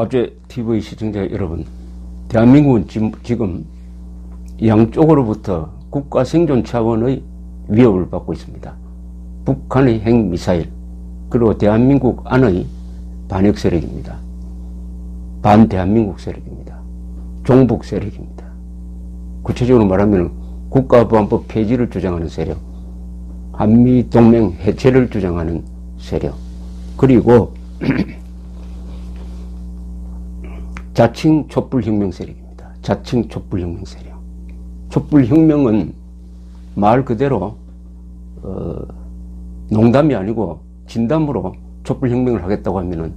종합제 TV 시청자 여러분, 대한민국은 지금 양쪽으로부터 국가 생존 차원의 위협을 받고 있습니다. 북한의 핵미사일, 그리고 대한민국 안의 반역 세력입니다. 반대한민국 세력입니다. 종북 세력입니다. 구체적으로 말하면 국가보안법 폐지를 주장하는 세력, 한미동맹 해체를 주장하는 세력, 그리고 자칭 촛불혁명 세력입니다. 자칭 촛불혁명 세력. 촛불혁명은 말 그대로 농담이 아니고 진담으로 촛불혁명을 하겠다고 하면은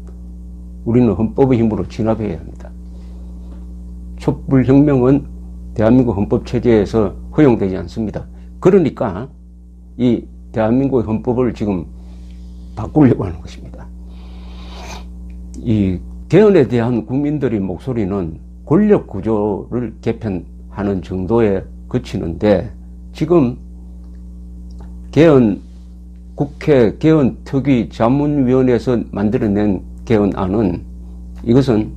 우리는 헌법의 힘으로 진압해야 합니다. 촛불혁명은 대한민국 헌법체제에서 허용되지 않습니다. 그러니까 이 대한민국의 헌법을 지금 바꾸려고 하는 것입니다. 이 개헌에 대한 국민들의 목소리는 권력 구조를 개편하는 정도에 그치는데, 지금 국회 개헌특위 자문위원회에서 만들어낸 개헌안은, 이것은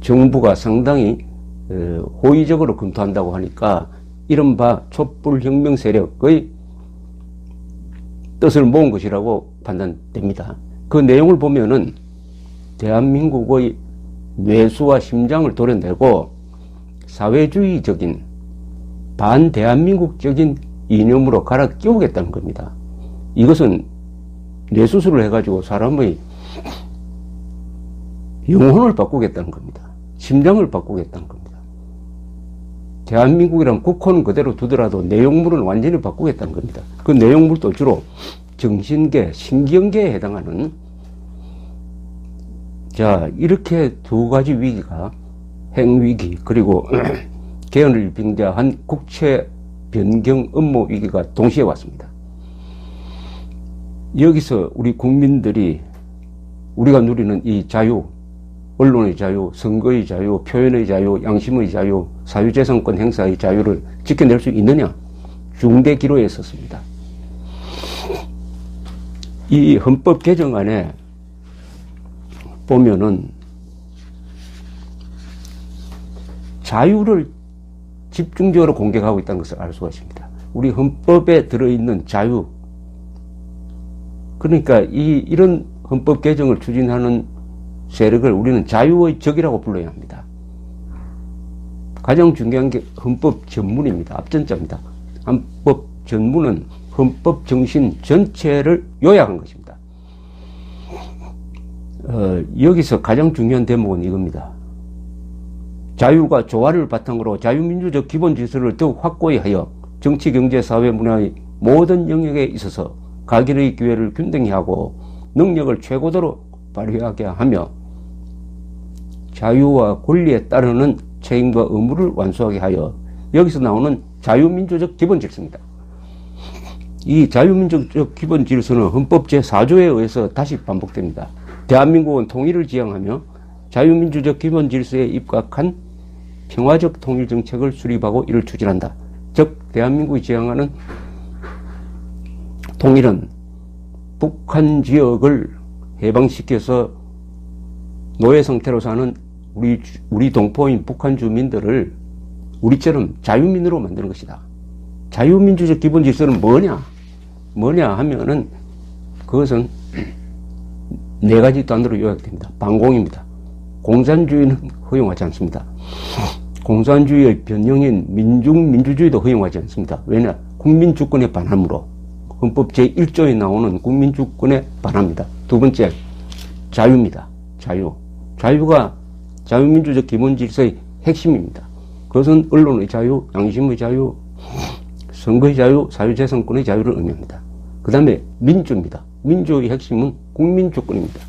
정부가 상당히 호의적으로 검토한다고 하니까 이른바 촛불혁명 세력의 뜻을 모은 것이라고 판단됩니다. 그 내용을 보면은 대한민국의 뇌수와 심장을 도려내고 사회주의적인 반대한민국적인 이념으로 갈아 끼우겠다는 겁니다. 이것은 뇌수술을 해가지고 사람의 영혼을 바꾸겠다는 겁니다. 심장을 바꾸겠다는 겁니다. 대한민국이란 국호는 그대로 두더라도 내용물은 완전히 바꾸겠다는 겁니다. 그 내용물도 주로 정신계, 신경계에 해당하는, 자, 이렇게 두 가지 위기가, 핵위기, 그리고 개헌을 빙자한 국채 변경 업무 위기가 동시에 왔습니다. 여기서 우리 국민들이, 우리가 누리는 이 자유, 언론의 자유, 선거의 자유, 표현의 자유, 양심의 자유, 사유재산권 행사의 자유를 지켜낼 수 있느냐? 중대 기로에 섰습니다. 이 헌법 개정안에 보면은 자유를 집중적으로 공격하고 있다는 것을 알 수가 있습니다. 우리 헌법에 들어있는 자유, 그러니까 이런 헌법 개정을 추진하는 세력을 우리는 자유의 적이라고 불러야 합니다. 가장 중요한 게 헌법 전문입니다. 앞전자입니다. 헌법 전문은 헌법 정신 전체를 요약한 것입니다. 여기서 가장 중요한 대목은 이겁니다. 자유가 조화를 바탕으로 자유민주적 기본 질서를 더욱 확고히 하여 정치, 경제, 사회, 문화의 모든 영역에 있어서 각일의 기회를 균등히 하고 능력을 최고도로 발휘하게 하며 자유와 권리에 따르는 책임과 의무를 완수하게 하여, 여기서 나오는 자유민주적 기본 질서입니다. 이 자유민주적 기본 질서는 헌법 제4조에 의해서 다시 반복됩니다. 대한민국은 통일을 지향하며 자유민주적 기본 질서에 입각한 평화적 통일 정책을 수립하고 이를 추진한다. 즉 대한민국이 지향하는 통일은 북한 지역을 해방시켜서 노예 상태로 사는 우리 동포인 북한 주민들을 우리처럼 자유민으로 만드는 것이다. 자유민주적 기본 질서는 뭐냐 하면은 그것은 네 가지 단어로 요약됩니다. 반공입니다. 공산주의는 허용하지 않습니다. 공산주의의 변형인 민중민주주의도 허용하지 않습니다. 왜냐? 국민주권에 반하므로. 헌법 제1조에 나오는 국민주권에 반합니다. 두 번째, 자유입니다. 자유가 자유민주적 기본 질서의 핵심입니다. 그것은 언론의 자유, 양심의 자유, 선거의 자유, 사유재산권의 자유를 의미합니다. 그 다음에 민주입니다. 민주의 핵심은 국민주권입니다.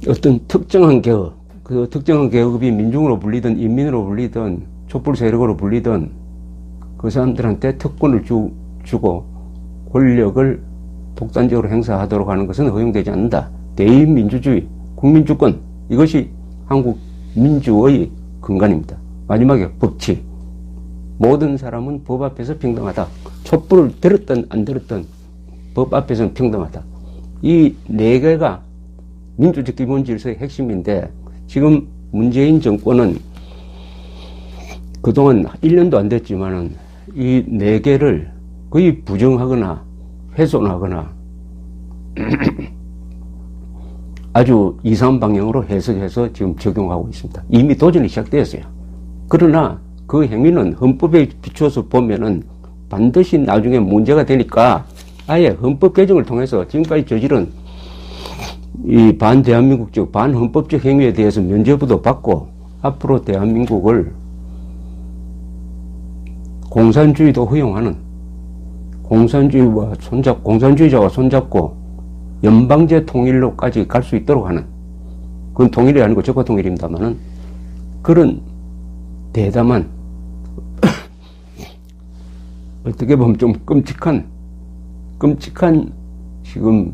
어떤 특정한 개업, 그 특정한 계급이 민중으로 불리든 인민으로 불리든 촛불 세력으로 불리든 그 사람들한테 특권을 주고 권력을 독단적으로 행사하도록 하는 것은 허용되지 않는다. 대의민주주의, 국민주권, 이것이 한국 민주의 근간입니다. 마지막에 법치. 모든 사람은 법 앞에서 평등하다. 촛불을 들었든 안 들었든 법 앞에서는 평등하다. 이 네 개가 민주적 기본 질서의 핵심인데 지금 문재인 정권은 그동안 1년도 안 됐지만은 이 4개를 거의 부정하거나 훼손하거나 아주 이상한 방향으로 해석해서 지금 적용하고 있습니다. 이미 도전이 시작되었어요. 그러나 그 행위는 헌법에 비추어서 보면은 반드시 나중에 문제가 되니까 아예 헌법 개정을 통해서 지금까지 저지른 이 반대한민국적 반헌법적 행위에 대해서 면죄부도 받고 앞으로 대한민국을 공산주의도 허용하는 공산주의자와 손잡고 연방제 통일로까지 갈 수 있도록 하는, 그건 통일이 아니고 적화 통일입니다만은 그런 대담한 어떻게 보면 좀 끔찍한 지금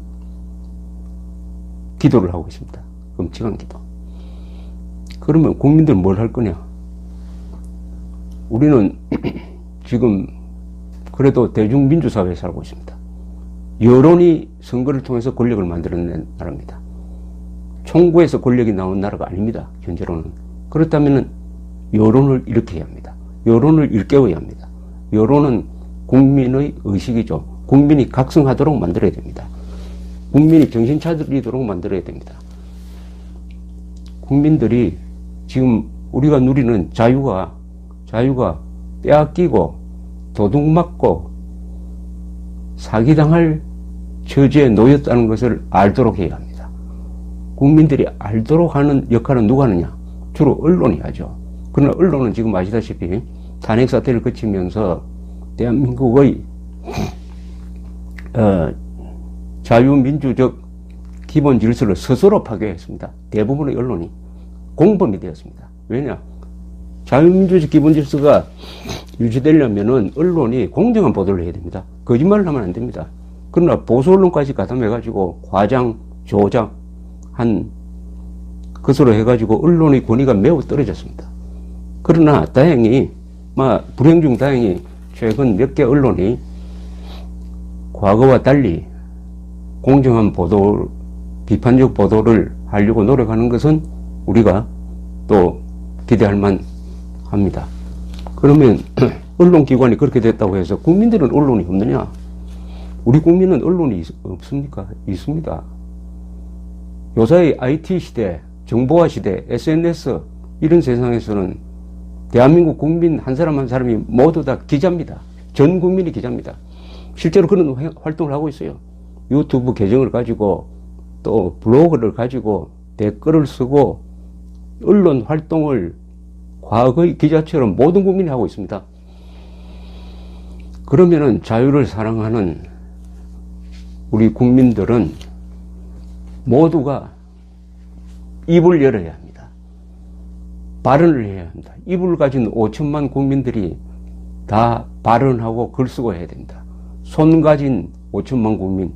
기도를 하고 있습니다. 끔찍한 기도. 그러면 국민들은 뭘 할 거냐? 우리는 지금 그래도 대중민주사회에 살고 있습니다. 여론이 선거를 통해서 권력을 만들어낸 나라입니다. 총구에서 권력이 나온 나라가 아닙니다. 현재로는. 그렇다면 여론을 일으켜야 합니다. 여론을 일깨워야 합니다. 여론은 국민의 의식이죠. 국민이 각성하도록 만들어야 됩니다. 국민이 정신 차리도록 만들어야 됩니다. 국민들이 지금 우리가 누리는 자유가 빼앗기고 도둑맞고 사기당할 처지에 놓였다는 것을 알도록 해야 합니다. 국민들이 알도록 하는 역할은 누가 하느냐? 주로 언론이 하죠. 그러나 언론은 지금 아시다시피 탄핵 사태를 거치면서 대한민국의 자유민주적 기본 질서를 스스로 파괴했습니다. 대부분의 언론이 공범이 되었습니다. 왜냐? 자유민주적 기본 질서가 유지되려면은 언론이 공정한 보도를 해야 됩니다. 거짓말을 하면 안 됩니다. 그러나 보수 언론까지 가담해가지고 과장, 조작한 것으로 해가지고 언론의 권위가 매우 떨어졌습니다. 그러나 다행히, 불행 중 다행히 최근 몇 개 언론이 과거와 달리 공정한 보도, 비판적 보도를 하려고 노력하는 것은 우리가 또 기대할 만합니다. 그러면 언론기관이 그렇게 됐다고 해서 국민들은 언론이 없느냐? 우리 국민은 언론이 없습니까? 있습니다. 요사이 IT 시대, 정보화 시대, SNS 이런 세상에서는 대한민국 국민 한 사람 한 사람이 모두 다 기자입니다. 전 국민이 기자입니다. 실제로 그런 활동을 하고 있어요. 유튜브 계정을 가지고 또 블로그를 가지고 댓글을 쓰고 언론 활동을 과거의 기자처럼 모든 국민이 하고 있습니다. 그러면은 자유를 사랑하는 우리 국민들은 모두가 입을 열어야 합니다. 발언을 해야 합니다. 입을 가진 5천만 국민들이 다 발언하고 글 쓰고 해야 됩니다. 손 가진 5천만 국민,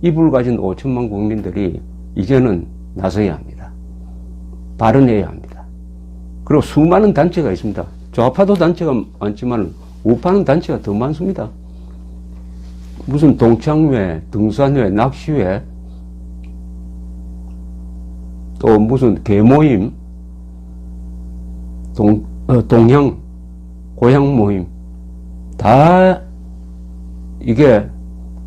입을 가진 5천만 국민들이 이제는 나서야 합니다. 발언해야 합니다. 그리고 수많은 단체가 있습니다. 좌파도 단체가 많지만 우파는 단체가 더 많습니다. 무슨 동창회, 등산회, 낚시회, 또 무슨 계모임, 동향, 고향 모임, 다 이게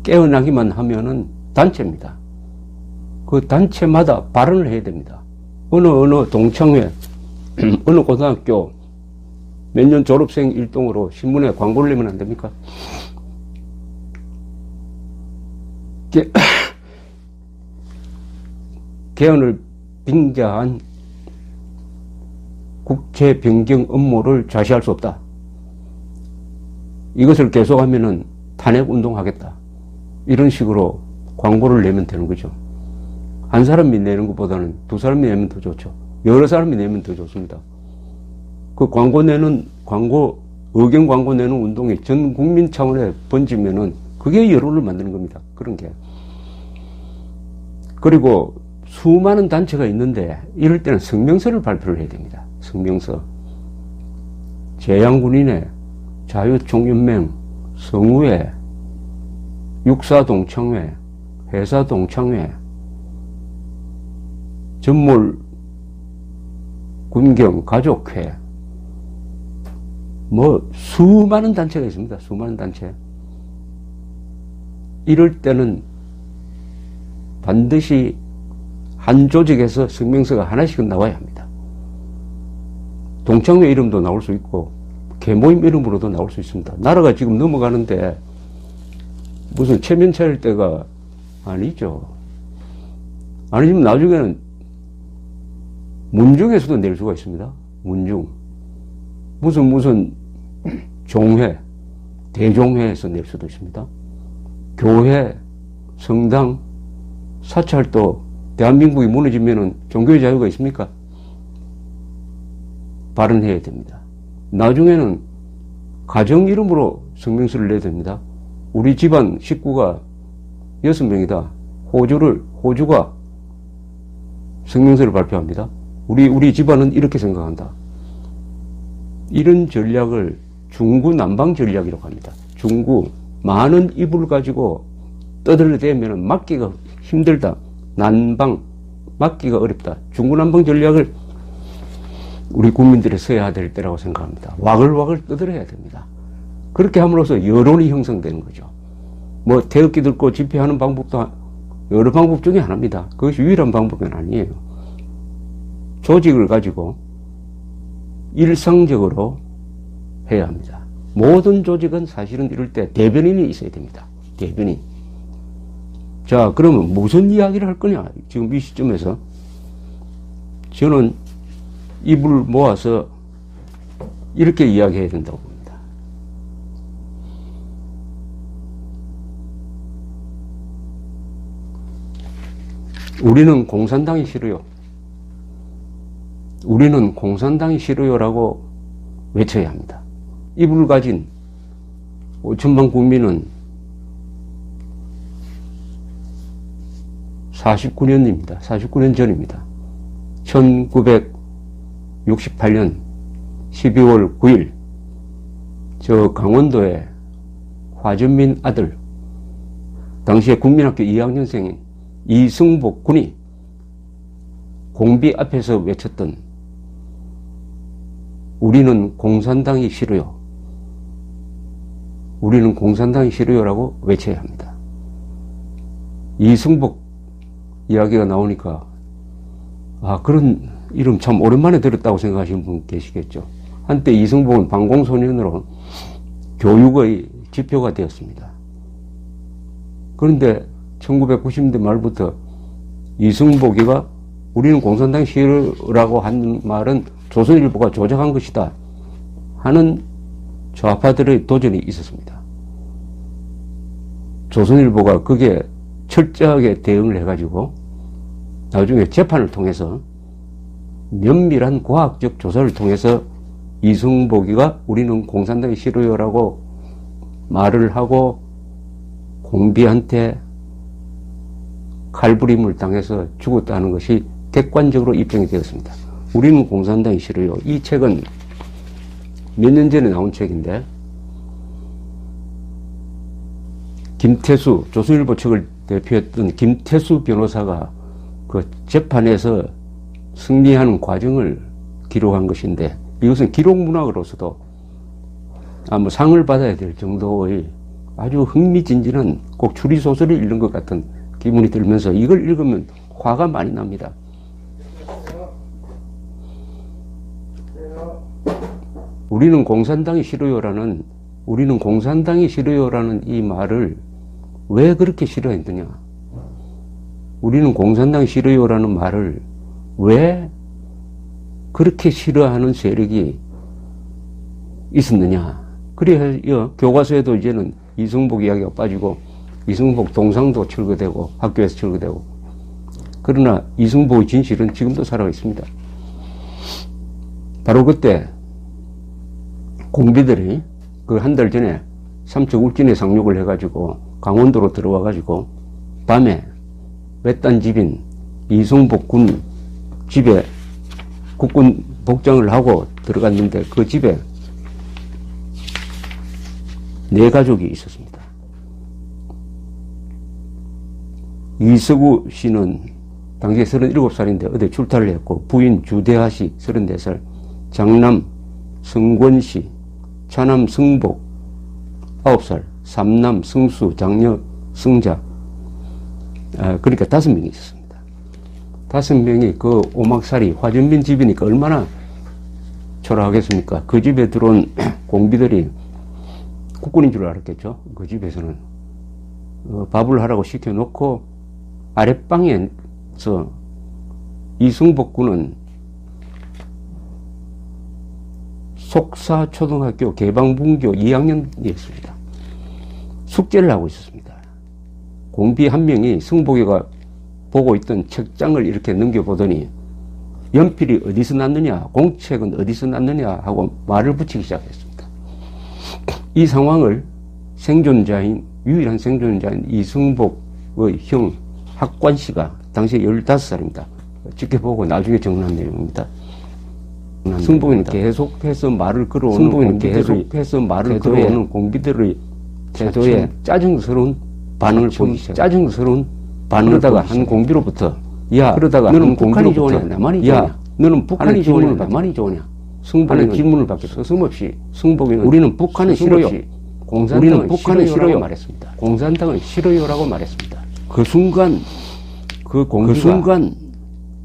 깨어나기만 하면은 단체입니다. 그 단체마다 발언을 해야 됩니다. 어느 동창회, 어느 고등학교 몇 년 졸업생 일동으로 신문에 광고를 내면 안 됩니까? 개헌을 빙자한 국채 변경 업무를 좌시할 수 없다. 이것을 계속하면은 탄핵 운동하겠다. 이런 식으로 광고를 내면 되는 거죠. 한 사람이 내는 것보다는 두 사람이 내면 더 좋죠. 여러 사람이 내면 더 좋습니다. 그 의견 광고 내는 운동이 전 국민 차원에 번지면은 그게 여론을 만드는 겁니다. 그런 게. 그리고 수많은 단체가 있는데 이럴 때는 성명서를 발표를 해야 됩니다. 성명서. 재향군인회, 자유총연맹, 성우회, 육사동창회, 회사동창회, 전몰 군경 가족회, 뭐 수많은 단체가 있습니다. 수많은 단체. 이럴 때는 반드시 한 조직에서 성명서가 하나씩은 나와야 합니다. 동창회 이름도 나올 수 있고 계모임 이름으로도 나올 수 있습니다. 나라가 지금 넘어가는데 무슨 체면 차릴 때가 아니죠. 아니면 나중에는 문중에서도 낼 수가 있습니다. 문중. 무슨 종회, 대종회에서 낼 수도 있습니다. 교회, 성당, 사찰도 대한민국이 무너지면은 종교의 자유가 있습니까? 발언해야 됩니다. 나중에는 가정 이름으로 성명서를 내야 됩니다. 우리 집안 식구가 6명이다. 호주가 성명서를 발표합니다. 우리 집안은 이렇게 생각한다. 이런 전략을 중구 난방 전략이라고 합니다. 중구, 많은 이불을 가지고 떠들어대면 막기가 힘들다. 난방, 막기가 어렵다. 중구 난방 전략을 우리 국민들이 써야 될 때라고 생각합니다. 와글와글 떠들어야 됩니다. 그렇게 함으로써 여론이 형성되는 거죠. 뭐 태극기 들고 집회하는 방법도 여러 방법 중에 하나입니다. 그것이 유일한 방법은 아니에요. 조직을 가지고 일상적으로 해야 합니다. 모든 조직은 사실은 이럴 때 대변인이 있어야 됩니다. 대변인. 자, 그러면 무슨 이야기를 할 거냐? 지금 이 시점에서 저는 입을 모아서 이렇게 이야기해야 된다고 봅니다. 우리는 공산당이 싫어요. 우리는 공산당이 싫어요라고 외쳐야 합니다. 이불을 가진 5천만 국민은 49년입니다. 49년 전입니다. 1968년 12월 9일 저 강원도의 화전민 아들, 당시에 국민학교 2학년생인 이승복 군이 공비 앞에서 외쳤던 우리는 공산당이 싫어요. 우리는 공산당이 싫어요라고 외쳐야 합니다. 이승복 이야기가 나오니까 그런 이름 참 오랜만에 들었다고 생각하시는 분 계시겠죠. 한때 이승복은 반공소년으로 교육의 지표가 되었습니다. 그런데 1990년대 말부터 이승복이가 우리는 공산당이 싫어라고 한 말은 조선일보가 조작한 것이다 하는 좌파들의 도전이 있었습니다. 조선일보가 그게 철저하게 대응을 해가지고 나중에 재판을 통해서 면밀한 과학적 조사를 통해서 이승복이가 우리는 공산당이 싫어요라고 말을 하고 공비한테 칼부림을 당해서 죽었다는 것이 객관적으로 입증이 되었습니다. 우리는 공산당이 싫어요. 이 책은 몇 년 전에 나온 책인데 김태수, 조선일보 측을 대표했던 김태수 변호사가 그 재판에서 승리하는 과정을 기록한 것인데 이것은 기록문학으로서도 상을 받아야 될 정도의 아주 흥미진진한 꼭 추리소설을 읽는 것 같은 기분이 들면서 이걸 읽으면 화가 많이 납니다. 우리는 공산당이 싫어요라는 이 말을 왜 그렇게 싫어했느냐? 우리는 공산당이 싫어요라는 말을 왜 그렇게 싫어하는 세력이 있었느냐? 그래야 교과서에도 이제는 이승복 이야기가 빠지고 이승복 동상도 철거되고 학교에서 철거되고, 그러나 이승복의 진실은 지금도 살아가 있습니다. 바로 그때 공비들이 그 한 달 전에 삼척 울진에 상륙을 해가지고 강원도로 들어와가지고 밤에 외딴 집인 이승복 군 집에 국군 복장을 하고 들어갔는데 그 집에 4가족이 있었습니다. 이석우 씨는 당시에 37살인데 어디 출타를 했고, 부인 주대하씨 34살, 장남 성권씨, 차남 성복 9살, 삼남 성수, 장녀 성자. 그러니까 5명이 있었습니다. 5명이 그 오막살이 화전민 집이니까 얼마나 초라하겠습니까? 그 집에 들어온 공비들이 국군인 줄 알았겠죠. 그 집에서는 밥을 하라고 시켜놓고 아랫방에서 이승복 군은 속사초등학교 개방분교 2학년이었습니다. 숙제를 하고 있었습니다. 공비 한 명이 승복이가 보고 있던 책장을 이렇게 넘겨보더니 연필이 어디서 났느냐, 공책은 어디서 났느냐 하고 말을 붙이기 시작했습니다. 이 상황을 유일한 생존자인 이승복의 형 학관씨가 당시에 15살입니다. 지켜보고 나중에 정리한 내용입니다. 승복이는 계속해서 말을 끌어오는 공비들의 태도에 짜증스러운 반응을 보이기 시작. 짜증스러운 반응을 그러다가 한 공비로부터 그러다가 너는 북한이 좋으냐 남한이 좋으냐 너는 북한이 좋으냐 남한이 좋으냐 승복이는 질문을 받게 서슴없이 승복이는 우리는 북한은 싫어요. 우리는 북한은 싫어요 말했습니다. 공산당은 싫어요라고 말했습니다. 그 순간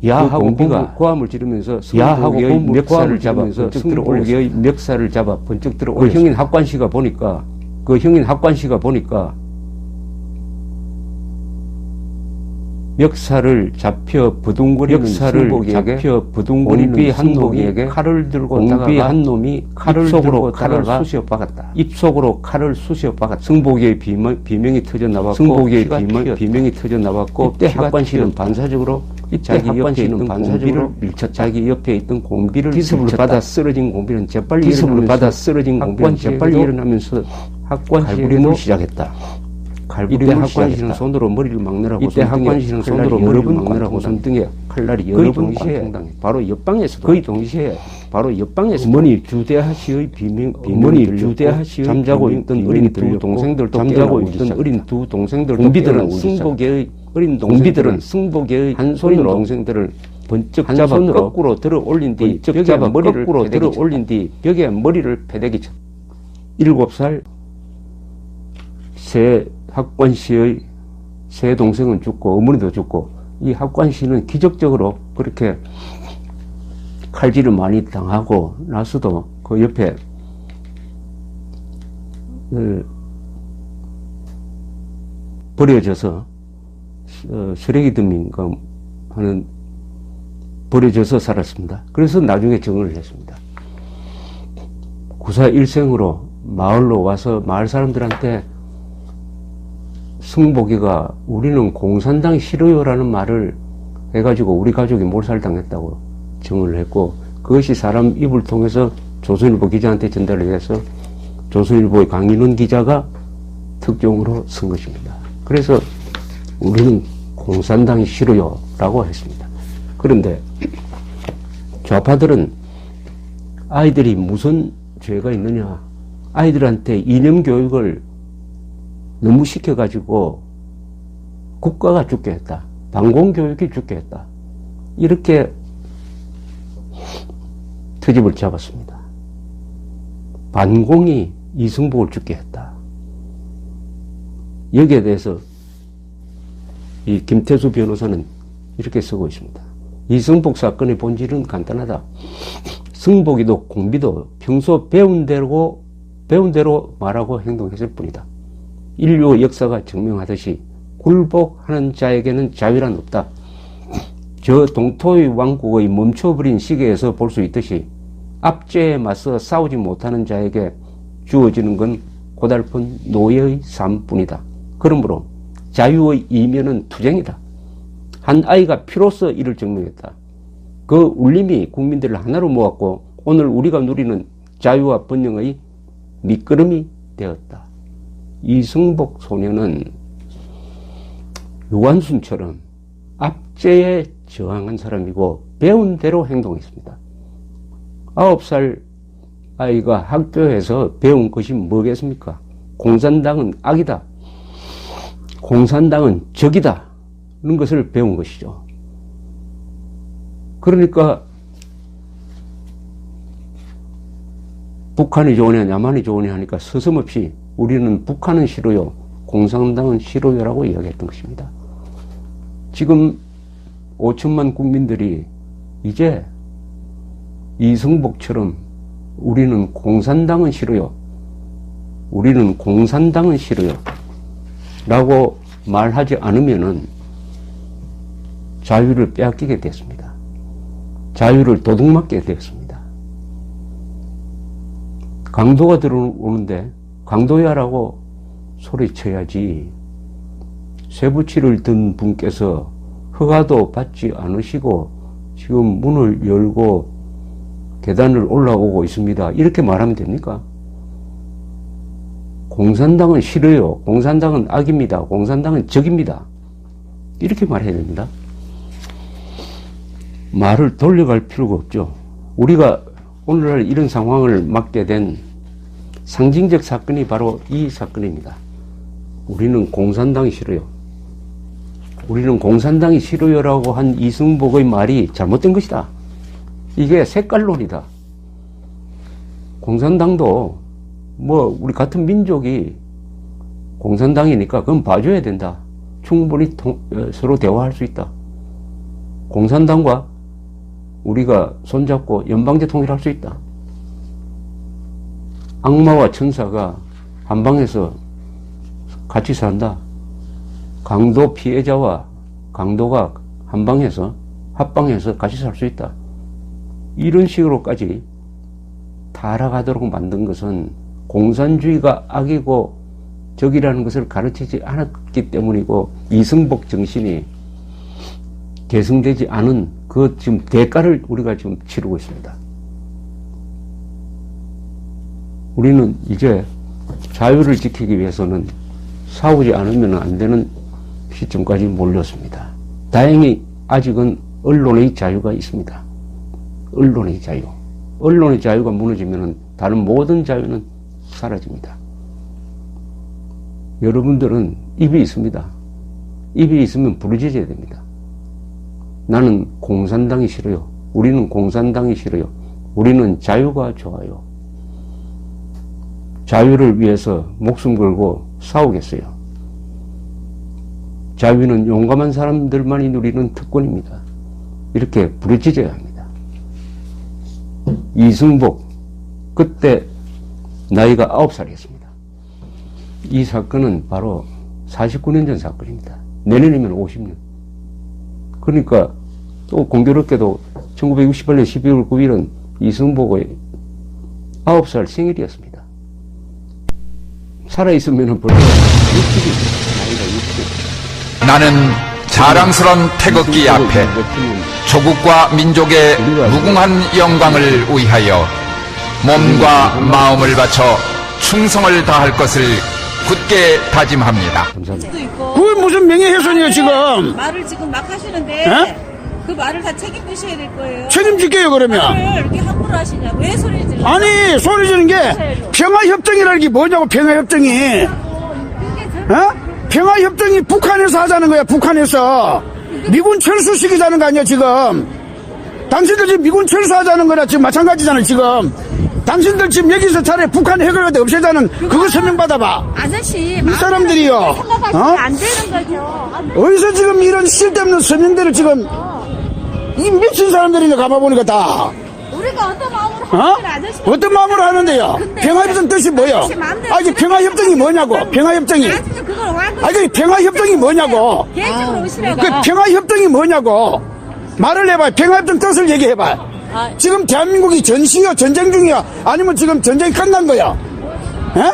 야하고 공비가 고함을 지르면서 승복이의 멱살을 잡아서 승복이의 멱살을 잡아 번쩍 들어 그 형인 학관씨가 보니까 멱살을 잡혀 부둥거리는 승복이에게 칼을 들고 공비 한 놈이 칼을 들고 칼을 쑤셔 박았다. 입속으로 칼을 쑤셔 박았다. 승복이의 비명이 터져 나왔고 이때 학관씨는 반사적으로 자기 옆에 있던 공비를 기습을 받아 쓰러진 공비는 재빨리 일어나면서 갈부림을 시작했다. 이때 학관씨는 손으로 머리를 막느라고 손등에 칼날이 여러 번 당해 바로 옆방에서도 거의 동시에 어머니 주대하씨의 비명이 잠자고 있던 어린 두 동생들 공비들은 승복이의 한 손으로 동생들을 번쩍 잡아 거꾸로 들어 올린 뒤 벽에 머리를 패대기 쳤다. 7살 새 학관씨의 세 동생은 죽고 어머니도 죽고 이 학관씨는 기적적으로 그렇게 칼질을 많이 당하고 나서도 그 옆에 버려져서 쓰레기 더미인가 하는 버려져서 살았습니다. 그래서 나중에 정을 했습니다. 구사 일생으로 마을로 와서 마을 사람들한테 승복이가 우리는 공산당이 싫어요라는 말을 해가지고 우리 가족이 몰살당했다고 정을 했고 그것이 사람 입을 통해서 조선일보 기자한테 전달이 돼서 조선일보의 강인훈 기자가 특종으로 쓴 것입니다. 그래서 우리는 공산당이 싫어요라고 했습니다. 그런데 좌파들은 아이들이 무슨 죄가 있느냐, 아이들한테 이념 교육을 너무 시켜가지고 국가가 죽게 했다. 반공교육이 죽게 했다. 이렇게 트집을 잡았습니다. 반공이 이승복을 죽게 했다. 여기에 대해서 이 김태수 변호사는 이렇게 쓰고 있습니다. 이승복 사건의 본질은 간단하다. 승복이도 공비도 평소 배운 대로 말하고 행동했을 뿐이다. 인류 역사가 증명하듯이 굴복하는 자에게는 자유란 없다. 저 동토의 왕국의 멈춰버린 시계에서 볼 수 있듯이 압제에 맞서 싸우지 못하는 자에게 주어지는 건 고달픈 노예의 삶뿐이다. 그러므로 자유의 이면은 투쟁이다. 한 아이가 피로써 이를 증명했다. 그 울림이 국민들을 하나로 모았고 오늘 우리가 누리는 자유와 번영의 밑거름이 되었다. 이승복 소녀는 유관순처럼 압제에 저항한 사람이고 배운 대로 행동했습니다. 9살 아이가 학교에서 배운 것이 뭐겠습니까? 공산당은 악이다. 공산당은 적이다. 이런 것을 배운 것이죠. 그러니까 북한이 좋으냐 남한이 좋으냐 하니까 서슴없이 우리는 북한은 싫어요, 공산당은 싫어요라고 이야기했던 것입니다. 지금 5천만 국민들이 이제 이승복처럼 우리는 공산당은 싫어요, 우리는 공산당은 싫어요 라고 말하지 않으면은 자유를 빼앗기게 됐습니다. 자유를 도둑맞게 됐습니다. 강도가 들어오는데 강도야라고 소리쳐야지, 쇠붙이를 든 분께서 허가도 받지 않으시고 지금 문을 열고 계단을 올라오고 있습니다, 이렇게 말하면 됩니까? 공산당은 싫어요, 공산당은 악입니다, 공산당은 적입니다, 이렇게 말해야 됩니다. 말을 돌려갈 필요가 없죠. 우리가 오늘날 이런 상황을 맞게 된 상징적 사건이 바로 이 사건입니다. 우리는 공산당이 싫어요, 우리는 공산당이 싫어요라고 한 이승복의 말이 잘못된 것이다. 이게 색깔론이다. 공산당도 뭐 우리 같은 민족이 공산당이니까 그건 봐줘야 된다. 충분히 서로 대화할 수 있다. 공산당과 우리가 손잡고 연방제 통일할 수 있다. 악마와 천사가 한방에서 같이 산다. 강도 피해자와 강도가 한방에서 합방해서 같이 살 수 있다. 이런 식으로까지 타락하도록 만든 것은 공산주의가 악이고 적이라는 것을 가르치지 않았기 때문이고, 이승복 정신이 계승되지 않은 그 지금 대가를 우리가 지금 치르고 있습니다. 우리는 이제 자유를 지키기 위해서는 싸우지 않으면 안 되는 시점까지 몰렸습니다. 다행히 아직은 언론의 자유가 있습니다. 언론의 자유. 언론의 자유가 무너지면 다른 모든 자유는 사라집니다. 여러분들은 입이 있습니다. 입이 있으면 부르짖어야 됩니다. 나는 공산당이 싫어요, 우리는 공산당이 싫어요, 우리는 자유가 좋아요, 자유를 위해서 목숨 걸고 싸우겠어요. 자유는 용감한 사람들만이 누리는 특권입니다. 이렇게 부르짖어야 합니다. 이승복, 그때 나이가 9살이었습니다. 이 사건은 바로 49년 전 사건입니다. 내년이면 50년. 그러니까 또 공교롭게도 1968년 12월 9일은 이승복의 9살 생일이었습니다. 살아있으면 벌써 60이죠. 나이가 60. 나는 자랑스런 태극기 앞에 조국과 민족의 무궁한 영광을 위하여 몸과 마음을 바쳐 충성을 다할 것을 굳게 다짐합니다. 감사합니다. 그게 무슨 명예훼손이에요 지금? 말을 지금 막 하시는데 에? 그 말을 다 책임지셔야 될 거예요. 책임질게요 그러면. 말을 이렇게 함부로 하시냐고. 왜 소리 지르세요? 아니 소리 지르는 게 평화협정이라는 게 뭐냐고. 평화협정이 평화협정이 북한에서 하자는 거야. 북한에서 미군 철수시키자는 거 아니야 지금. 당신들 지금 미군 철수하자는 거나 지금 마찬가지잖아 지금. 당신들 지금 여기서 차라리 북한 핵을 없애자는 그거 서명 받아봐. 아저씨, 이 사람들이요. 생각하시면 안 되는 거죠. 어디서 지금 이런 쓸데없는 서명들을 지금 이 미친 사람들이냐 가봐보니까 다. 우리가 어떤 마음으로 하는 아저씨. 어떤 마음으로 하는데요? 평화협정 뜻이 뭐예요? 아니 평화협정이 뭐냐고. 평화협정이. 아니 평화협정이 뭐냐고. 개인적으로 오시라고. 그 평화협정이 뭐냐고. 말을 해봐. 평화협정 뜻을 얘기해봐. 지금 대한민국이 전시요 전쟁 중이야 아니면 지금 전쟁이 끝난 거야? 에?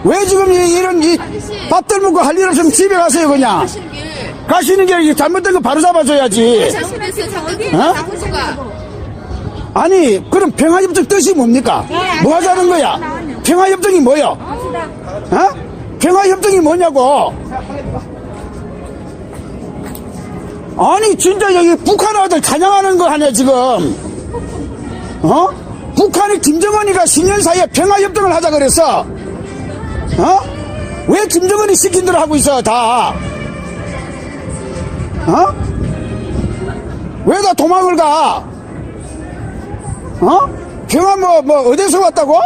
왜 지금 이런 밥들 먹고 할 일 없으면 집에 가세요 그냥. 가시는 게 잘못된 거 바로 잡아줘야지. 아니 그럼 평화협정 뜻이 뭡니까? 뭐 하자는 거야? 평화협정이 뭐야? 어? 평화협정이 뭐냐고. 아니 진짜 여기 북한 아들 찬양하는 거 하냐 지금. 어? 북한이 김정은이가 10년 사이에 평화협정을 하자 그랬어. 어? 왜 김정은이 시킨 대로 하고 있어 다. 어? 왜 왜다 도망을 가? 어? 경화 뭐 어디서 왔다고?